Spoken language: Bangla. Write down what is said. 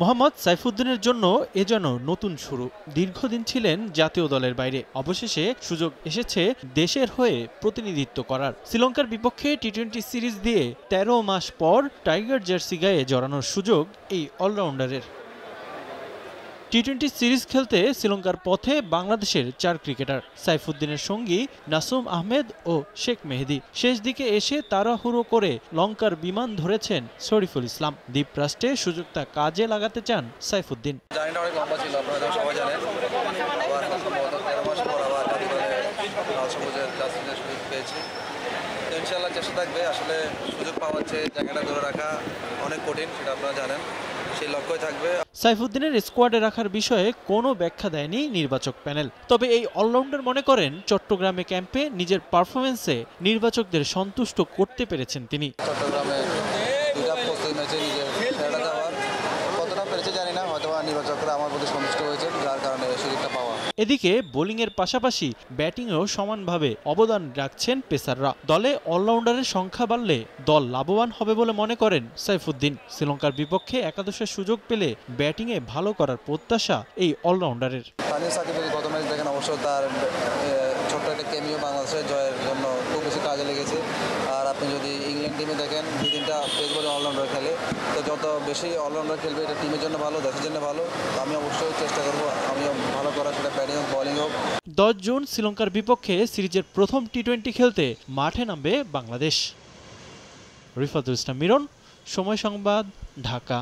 মোহাম্মদ সাইফুদ্দিনের জন্য এ যেন নতুন শুরু। দীর্ঘদিন ছিলেন জাতীয় দলের বাইরে, অবশেষে সুযোগ এসেছে দেশের হয়ে প্রতিনিধিত্ব করার। শ্রীলঙ্কার বিপক্ষে টি-20 সিরিজ দিয়ে ১৩ মাস পর টাইগার জার্সি গায়ে জড়ানোর সুযোগ এই অলরাউন্ডারের। টি-20 সিরিজ খেলতে শ্রীলঙ্কার পথে বাংলাদেশের ৪ ক্রিকেটার। সাইফুদ্দিনের সঙ্গী নাসুম আহমেদ ও শেখ মেহেদী। শেষ দিকে এসে তাড়াহুড়ো করে লঙ্কার বিমান ধরেছেন শরীফুল ইসলাম। দ্বীপরাষ্ট্রে সুযোগটা কাজে লাগাতে চান সাইফুদ্দিন। জার্নিটা অনেক লম্বা ছিল, আপনারা সবাই জানেন। আবার ১৩ মাস পর আবার লাল সবুজের জার্সিতে সুযোগ পেয়েছি। তো ইনশাআল্লাহ চেষ্টা থাকবে। আসলে সুযোগ পাওয়ার চেয়ে জায়গাটা ধরে রাখা অনেক কঠিন, সেটা আপনারা জানেন। সেই লক্ষ্যই থাকবে। সাইফুদ্দিনের স্কোয়াডে রাখার বিষয়ে কোনো ব্যাখ্যা দেয়নি নির্বাচক প্যানেল। তবে এই অলরাউন্ডার মনে করেন চট্টগ্রামে ক্যাম্পে নিজের পারফরমেন্সে নির্বাচকদের সন্তুষ্ট করতে পেরেছেন তিনি। চট্টগ্রামে দুটা প্রস্তুতি ম্যাচে নিজের খেলাটা দেওয়ার কতটা পেরেছে জানি না, হয়তো নির্বাচকরা আমার প্রতি সন্তুষ্ট হয়েছে, যার কারণে সুযোগটা পাওয়া। এদিকে বোলিংয়ের পাশাপাশি ব্যাটিংয়েও সমানভাবে অবদান রাখছেন পেসাররা। দলে অলরাউন্ডারের সংখ্যা বাড়লে দল লাভবান হবে বলে মনে করেন সাইফুদ্দিন। শ্রীলঙ্কার বিপক্ষে একাদশের সুযোগ পেলে ব্যাটিংয়ে ভালো করার প্রত্যাশা এই অলরাউন্ডারের। তানজিদ সাকিব যদি গত ম্যাচ দেখেন, অবশ্য তার ছোট্ট একটা ক্যামিও বাংলাদেশের জয়ের জন্য খুব বেশি কাজে লেগেছে। আর আপনি যদি ইংল্যান্ড টিমে দেখেন, 2-3টা পেস বলে অলরাউন্ডার খেলে। তো যত বেশি অলরাউন্ডার খেলবে এটা টিমের জন্য ভালো, দেশের জন্য ভালো। আমি অবশ্যই চেষ্টা করবো আমিও ভালো করার, সেটা ব্যাটিং হোক বোলিং হোক। 10 জুন শ্রীলঙ্কার বিপক্ষে সিরিজের প্রথম টি-20 খেলতে মাঠে নামবে বাংলাদেশ। রিফাতুল ইসলাম মিরন, সময় সংবাদ, ঢাকা।